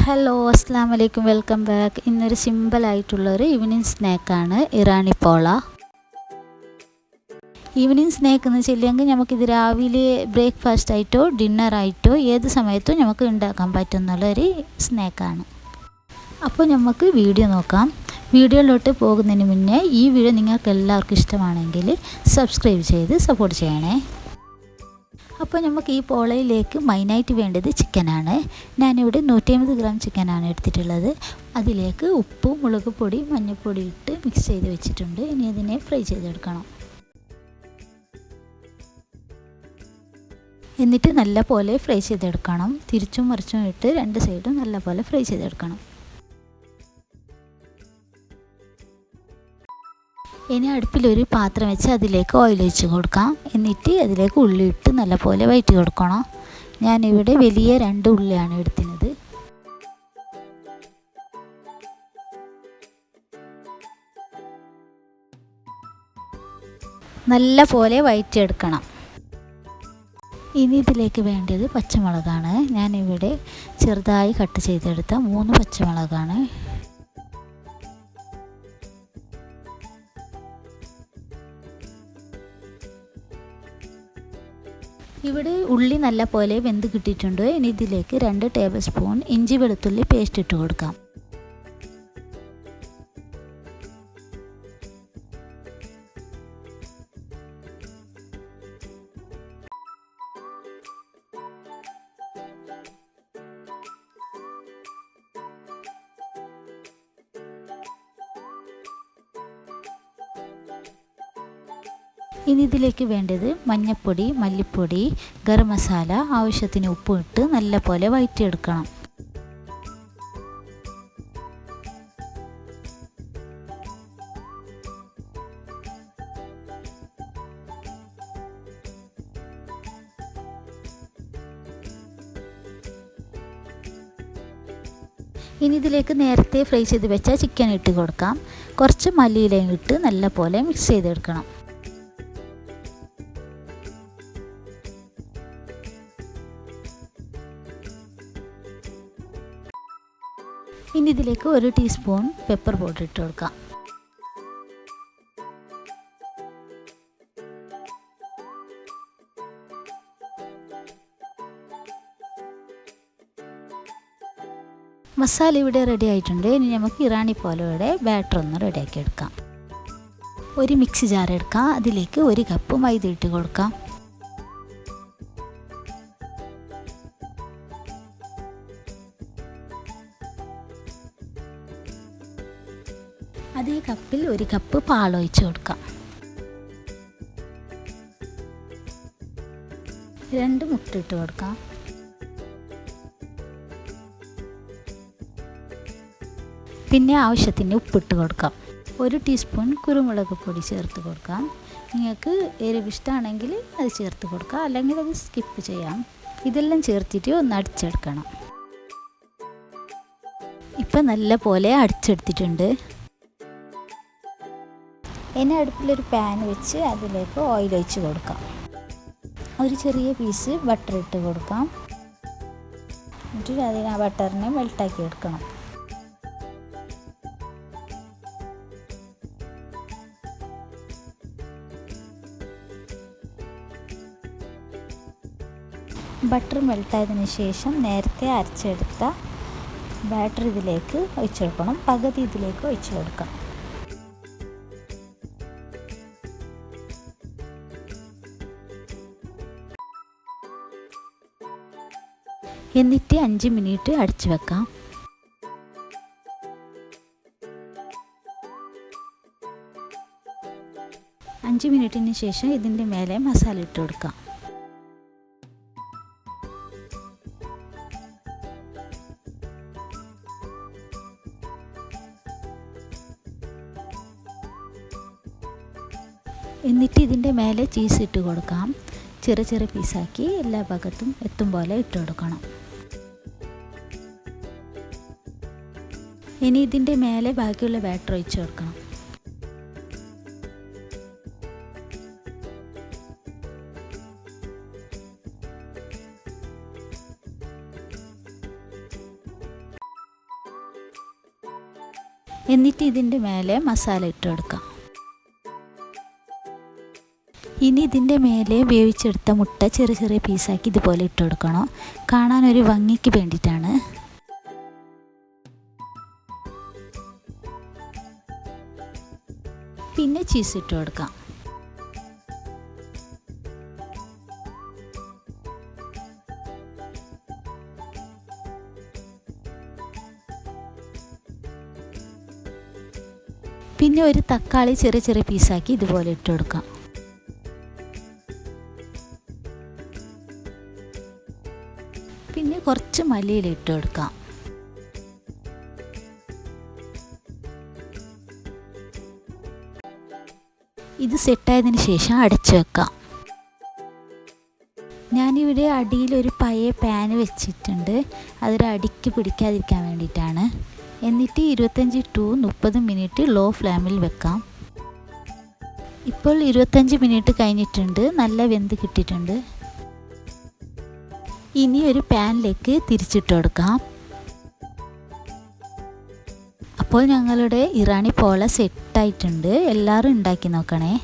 Hello അസ്സാം വലൈക്കും welcome back. ഇന്നൊരു സിമ്പിളായിട്ടുള്ളൊരു ഈവനിങ് സ്നാക്കാണ് ഇറാനി പോള. ഈവനിങ് സ്നാക്ക് എന്ന് ചൊല്ലിയെങ്കിൽ നമുക്കിത് രാവിലെ ബ്രേക്ക്ഫാസ്റ്റ് ആയിട്ടോ ഡിന്നറായിട്ടോ ഏത് സമയത്തും നമുക്ക് ഉണ്ടാക്കാൻ പറ്റുന്നുള്ളൊരു സ്നാക്കാണ്. അപ്പോൾ നമുക്ക് വീഡിയോ നോക്കാം. വീഡിയോയിലോട്ട് പോകുന്നതിന് മുന്നേ ഈ വീഡിയോ നിങ്ങൾക്ക് എല്ലാവർക്കും ഇഷ്ടമാണെങ്കിൽ സബ്സ്ക്രൈബ് ചെയ്ത് സപ്പോർട്ട് ചെയ്യണേ. അപ്പോൾ നമുക്ക് ഈ പോളയിലേക്ക് മെയിനായിട്ട് വേണ്ടത് ചിക്കനാണ്. ഞാനിവിടെ 150 ഗ്രാം ചിക്കനാണ് എടുത്തിട്ടുള്ളത്. അതിലേക്ക് ഉപ്പ്, മുളക് പൊടി, മഞ്ഞൾപ്പൊടി ഇട്ട് മിക്സ് ചെയ്ത് വെച്ചിട്ടുണ്ട്. ഇനി അതിനെ ഫ്രൈ ചെയ്തെടുക്കണം. എന്നിട്ട് നല്ല പോലെ ഫ്രൈ ചെയ്തെടുക്കണം. തിരിച്ചും മറിച്ചും ഇട്ട് രണ്ട് സൈഡും നല്ല പോലെ ഫ്രൈ ചെയ്തെടുക്കണം. ഇനി അടുപ്പിലൊരു പാത്രം വെച്ച് അതിലേക്ക് ഓയിൽ ഒഴിച്ച് കൊടുക്കാം. എന്നിട്ട് അതിലേക്ക് ഉള്ളി ഇട്ട് നല്ലപോലെ വഴറ്റി കൊടുക്കണം. ഞാനിവിടെ വലിയ 2 ഉള്ളിയാണ് എടുക്കുന്നത്. നല്ല പോലെ വഴറ്റിയെടുക്കണം. ഇനി ഇതിലേക്ക് വേണ്ടത് പച്ചമുളകാണ്. ഞാനിവിടെ ചെറുതായി കട്ട് ചെയ്തെടുത്ത 3 പച്ചമുളകാണ്. ഇവിടെ ഉള്ളി നല്ല പോലെ വെന്ത് കിട്ടിയിട്ടുണ്ട്. ഇനി ഇതിലേക്ക് 2 ടേബിൾ സ്പൂൺ ഇഞ്ചി വെളുത്തുള്ളി പേസ്റ്റ് ഇട്ട് കൊടുക്കാം. ഇനി ഇതിലേക്ക് വേണ്ടത് മഞ്ഞൾപ്പൊടി, മല്ലിപ്പൊടി, ഗരം മസാല, ആവശ്യത്തിന് ഉപ്പ് ഇട്ട് നല്ല പോലെ വഴറ്റിയെടുക്കണം. ഇനി ഇതിലേക്ക് നേരത്തെ ഫ്രൈ ചെയ്ത് വെച്ച ചിക്കൻ ഇട്ട് കൊടുക്കാം. കുറച്ച് മല്ലിയിലയും ഇട്ട് നല്ല പോലെ മിക്സ് ചെയ്തെടുക്കണം. ഇനി ഇതിലേക്ക് 1 ടീസ്പൂൺ പെപ്പർ പൗഡർ ഇട്ട് കൊടുക്കാം. മസാല ഇവിടെ റെഡി ആയിട്ടുണ്ട്. ഇനി നമുക്ക് ഇറാനി പോളയുടെ ബാറ്റർ ഒന്ന് റെഡിയാക്കി എടുക്കാം. ഒരു മിക്സി ജാർ എടുക്കാം. അതിലേക്ക് 1 കപ്പ് മൈദ ഇട്ട് കൊടുക്കാം. അതേ കപ്പിൽ 1 കപ്പ് പാലൊഴിച്ച് കൊടുക്കാം. 2 മുട്ട ഇട്ട് കൊടുക്കാം. പിന്നെ ആവശ്യത്തിന് ഉപ്പിട്ട് കൊടുക്കാം. 1 ടീസ്പൂൺ കുരുമുളക് പൊടി ചേർത്ത് കൊടുക്കാം. നിങ്ങൾക്ക് എരിവ് ഇഷ്ടമാണെങ്കിൽ അത് ചേർത്ത് കൊടുക്കാം, അല്ലെങ്കിൽ അത് സ്കിപ്പ് ചെയ്യാം. ഇതെല്ലാം ചേർത്തിട്ട് ഒന്ന് അടിച്ചെടുക്കണം. ഇപ്പം നല്ല പോലെ അടിച്ചെടുത്തിട്ടുണ്ട്. ഇനി അടുപ്പിലൊരു പാൻ വെച്ച് അതിലേക്ക് ഓയിൽ ഒഴിച്ച് കൊടുക്കാം. ഒരു ചെറിയ പീസ് ബട്ടർ ഇട്ട് കൊടുക്കാം. എന്നിട്ട് അതിന് ആ ബട്ടറിനെ മെൽട്ടാക്കി എടുക്കണം. ബട്ടർ മെൽട്ടായതിന് ശേഷം നേരത്തെ അരച്ചെടുത്ത ബാറ്റർ ഇതിലേക്ക് ഒഴിച്ച് കൊടുക്കണം. പകുതി ഇതിലേക്ക് ഒഴിച്ച് കൊടുക്കാം. എന്നിട്ട് 5 മിനിറ്റ് അടച്ചു വെക്കാം. അഞ്ച് മിനിറ്റിന് ശേഷം ഇതിൻ്റെ മേലെ മസാല ഇട്ട് കൊടുക്കാം. എന്നിട്ട് ഇതിൻ്റെ മേലെ ചീസ് ഇട്ട് കൊടുക്കാം. ചെറിയ ചെറിയ പീസാക്കി എല്ലാ ഭാഗത്തും എത്തും പോലെ ഇട്ട് കൊടുക്കണം. ഇനി ഇതിൻ്റെ മേലെ ബാക്കിയുള്ള ബാറ്റർ ഒഴിച്ച് കൊടുക്കണം. എന്നിട്ട് ഇതിൻ്റെ മേലെ മസാല ഇട്ട് കൊടുക്കാം. ഇനി ഇതിൻ്റെ മേലെ വേവിച്ചെടുത്ത മുട്ട ചെറിയ ചെറിയ പീസാക്കി ഇതുപോലെ ഇട്ട് കൊടുക്കണം. കാണാനൊരു ഭംഗിക്ക് വേണ്ടിയിട്ടാണ്. പിന്നെ ചീസ് ഇട്ട് കൊടുക്കാം. പിന്നെ ഒരു തക്കാളി ചെറിയ ചെറിയ പീസാക്കി ഇതുപോലെ ഇട്ട് കൊടുക്കാം. പിന്നെ കുറച്ച് മല്ലിയില ഇട്ട് കൊടുക്കാം. ഇത് സെറ്റായതിന് ശേഷം അടച്ചു വെക്കാം. ഞാനിവിടെ അടിയിലൊരു പഴയ പാൻ വെച്ചിട്ടുണ്ട്. അതൊരു അടിക്ക് പിടിക്കാതിരിക്കാൻ വേണ്ടിയിട്ടാണ്. എന്നിട്ട് 25 to 30 മിനിറ്റ് ലോ ഫ്ലെയിമിൽ വെക്കാം. ഇപ്പോൾ 25 മിനിറ്റ് കഴിഞ്ഞിട്ടുണ്ട്. നല്ല വെന്ത് കിട്ടിയിട്ടുണ്ട്. ഇനി ഒരു പാനിലേക്ക് തിരിച്ചിട്ട് കൊടുക്കാം. അപ്പോൾ ഞങ്ങളുടെ ഇറാനി പോള സെറ്റായിട്ടുണ്ട്. എല്ലാവരും ഉണ്ടാക്കി നോക്കണേ.